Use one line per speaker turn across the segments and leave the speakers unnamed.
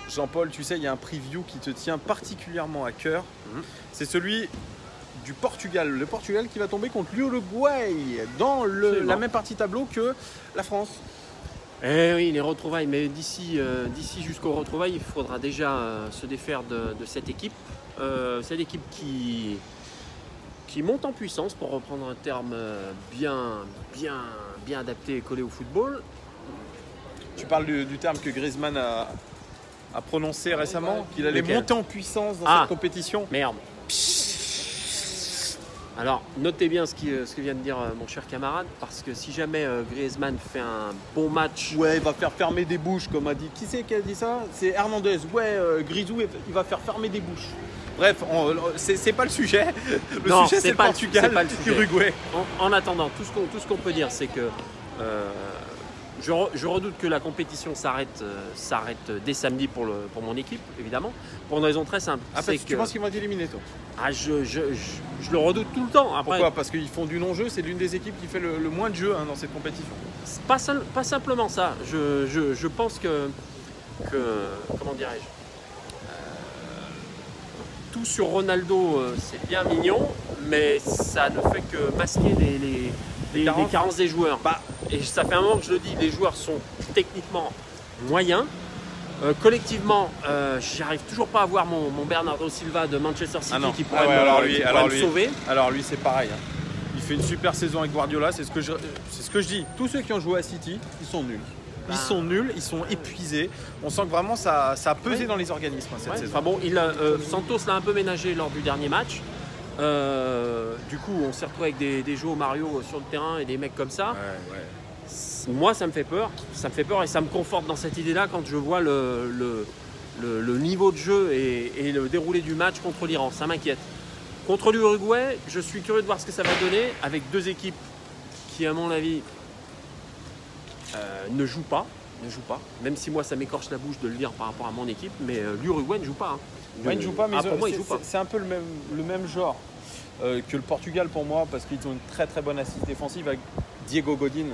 Jean-Paul, tu sais, il y a un preview qui te tient particulièrement à cœur. C'est celui du Portugal. Le Portugal qui va tomber contre l'Uruguay dans la même partie tableau que la France.
Eh oui, les retrouvailles. Mais d'ici jusqu'aux retrouvailles, il faudra déjà se défaire de cette équipe. Cette équipe qui monte en puissance, pour reprendre un terme bien adapté et collé au football.
Tu parles du terme que Griezmann a prononcé récemment, qu'il allait monter en puissance dans cette compétition.
Merde. Alors, notez bien ce que vient de dire mon cher camarade, parce que si jamais Griezmann fait un bon match...
Ouais, il va faire fermer des bouches, comme a dit. Qui c'est qui a dit ça? C'est Hernandez. Ouais, Grisou, il va faire fermer des bouches. Bref, c'est pas le sujet. Le sujet, c'est le Portugal, l'Uruguay.
En attendant, tout ce qu'on peut dire, c'est que je redoute que la compétition s'arrête dès samedi pour mon équipe, évidemment. Pour une raison très simple.
Tu penses qu'ils vont être éliminés, toi?
Je le redoute tout le temps. Après,
pourquoi? Parce qu'ils font du non-jeu. C'est l'une des équipes qui fait le moins de jeu dans cette compétition.
Pas simplement ça. Je pense que comment dirais-je, tout sur Ronaldo, c'est bien mignon, mais ça ne fait que masquer les carences des joueurs. Et ça fait un moment que je le dis, les joueurs sont techniquement moyens. Collectivement, j'arrive toujours pas à voir mon Bernardo Silva de Manchester City qui pourrait me sauver.
Alors lui, c'est pareil. Il fait une super saison avec Guardiola, c'est ce que je dis. Tous ceux qui ont joué à City, ils sont nuls. Ils sont nuls, ils sont épuisés. On sent que vraiment ça a pesé dans les organismes cette saison.
Enfin bon, Santos l'a un peu ménagé lors du dernier match. Du coup, on s'est retrouvé avec des João Mario sur le terrain et des mecs comme ça. Moi, ça me fait peur et ça me conforte dans cette idée-là quand je vois le niveau de jeu et le déroulé du match contre l'Iran. Ça m'inquiète. Contre l'Uruguay, je suis curieux de voir ce que ça va donner avec deux équipes qui, à mon avis, ne jouent pas. Même si moi, ça m'écorche la bouche de le dire par rapport à mon équipe, mais l'Uruguay ne joue pas.
Il ne joue pas, mais
pour moi, il joue pas.
C'est un peu le même genre que le Portugal pour moi, parce qu'ils ont une très très bonne assise défensive avec Diego Godin.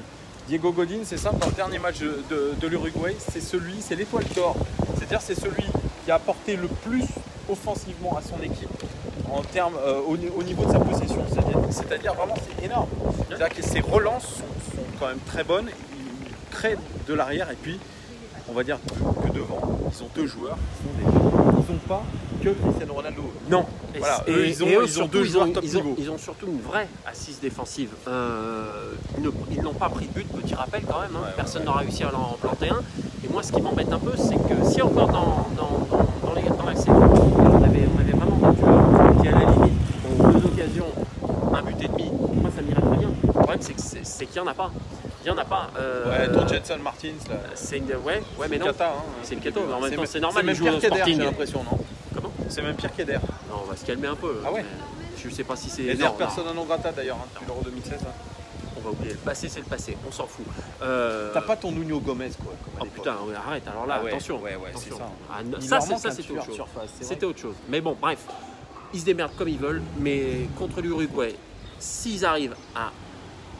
Diego Godin, c'est simple, dans le dernier match de l'Uruguay, c'est l'étoile d'or. C'est-à-dire c'est celui qui a apporté le plus offensivement à son équipe en termes au niveau de sa possession. C'est-à-dire vraiment c'est énorme. C'est-à-dire que ses relances sont quand même très bonnes. Il crée de l'arrière et puis on va dire que devant. Ils ont deux joueurs. Ils n'ont pas que Cristiano Ronaldo.
Non.
Voilà, ils ont deux joueurs top niveau.
Ils ont surtout une vraie assise défensive. Ils n'ont pas pris de but, petit rappel quand même. Personne n'a réussi à en planter un. Et moi, ce qui m'embête un peu, c'est que si encore dans l'accès, on avait vraiment des joueurs qui, à la limite, ont deux occasions, un but et demi, moi ça m'irait très bien. Le problème, c'est qu'il n'y en a pas. Il n'y en a pas.
Ton Jetson Martins, là.
C'est une mais non.
Cata,
c'est une cata. En même temps, c'est normal.
C'est même pire qu'Eder, j'ai l'impression, non?
Comment?
C'est même pire qu'Eder.
Non, on va se calmer un peu.
Ah ouais?
Je sais pas si c'est.
Eder, personne non grata d'ailleurs, depuis l'Euro 2016.
On va oublier. Le passé, c'est le passé. On s'en fout.
T'as pas ton Nuno Gomez, quoi.
Oh putain, arrête. Alors là, attention.
Ouais,
attention.
c'est ça.
Ça, c'était autre chose. C'était autre chose. Mais bon, bref. Ils se démerdent comme ils veulent. Mais contre l'Uruguay, s'ils arrivent à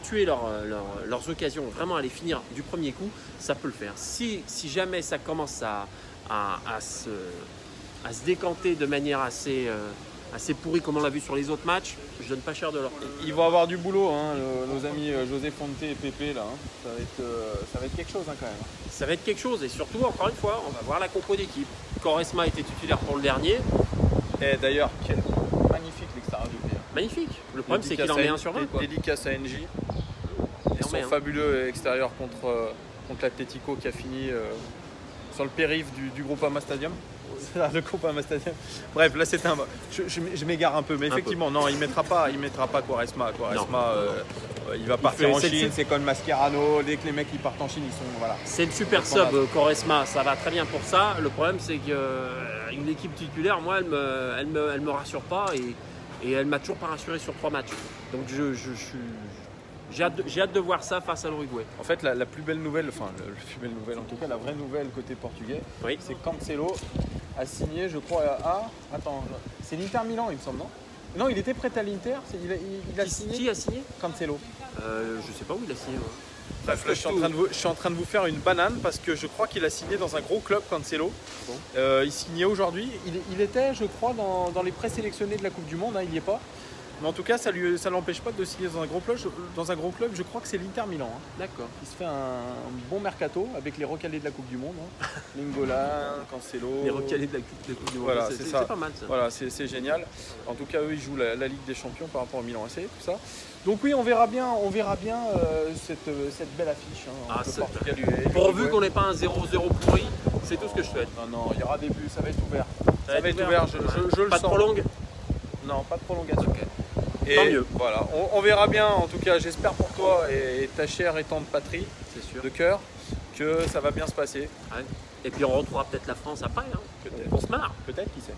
tuer leurs occasions, vraiment à les finir du premier coup, ça peut le faire. Si jamais ça commence à se décanter de manière assez pourrie comme on l'a vu sur les autres matchs, je donne pas cher de leur.
Ils vont avoir du boulot, nos amis José Fonte et Pépé là. Ça va être quelque chose quand même.
Ça va être quelque chose et surtout, encore une fois, on va voir la compo d'équipe. Quaresma était titulaire pour le dernier.
Et d'ailleurs, quel magnifique l'extérieur du pays.
Magnifique. Le problème, c'est qu'il en met 1 sur 20.
Dédicace à NJ. Et son fabuleux extérieur contre l'Atlético qui a fini sur le périph' du Groupama Stadium. Le Groupama Stadium. Bref, là c'était je m'égare un peu, mais effectivement, non, il mettra pas Quaresma. Quaresma, il va partir en Chine, c'est comme Mascherano. Dès que les mecs ils partent en Chine, ils sont voilà.
C'est le super sub Quaresma, ça va très bien pour ça. Le problème, c'est qu'une équipe titulaire, moi, elle me rassure pas et elle m'a toujours pas rassuré sur 3 matchs. Donc j'ai hâte de voir ça face à l'Uruguay.
En fait, la plus belle nouvelle, en tout cas la vraie nouvelle côté portugais, c'est que Cancelo a signé, je crois, c'est l'Inter Milan, il me semble, non? Non, il était prêt à l'Inter, il a signé.
Qui a signé?
Cancelo.
Je sais pas où il a signé.
Bref, là, je suis en train de vous faire une banane parce que je crois qu'il a signé dans un gros club, Cancelo.
Bon.
Il signait aujourd'hui. Il était, je crois, dans les présélectionnés de la Coupe du Monde. Hein, il n'y est pas. Mais en tout cas, ça ne l'empêche pas de signer dans un gros club. Je crois que c'est l'Inter Milan. Hein.
D'accord.
Il se fait un bon mercato avec les recalés de la Coupe du Monde. Hein. Lingola, Cancelo.
Les recalés de la Coupe du Monde.
Voilà, c'est ça.
C'est pas mal ça.
Voilà, c'est génial. En tout cas, eux, ils jouent la Ligue des Champions par rapport au Milan AC, tout ça. Donc oui, on verra bien cette belle affiche. Hein, entre Portugal et
pourvu qu'on n'ait pas un 0-0 pourri, c'est tout ce que je souhaite.
Non, il y aura des buts, ça va être ouvert. Ça va être ouvert, je le
pas
sens.
de prolongue.
Non, pas de prolongation.
Okay.
Et
tant mieux.
Voilà, on verra bien. En tout cas, j'espère pour toi et ta chère et tendre patrie,
c'est sûr,
de cœur, que ça va bien se passer.
Ouais. Et puis on retrouvera peut-être la France après. Hein.
Peut-être.
On se marre.
Peut-être, qui sait.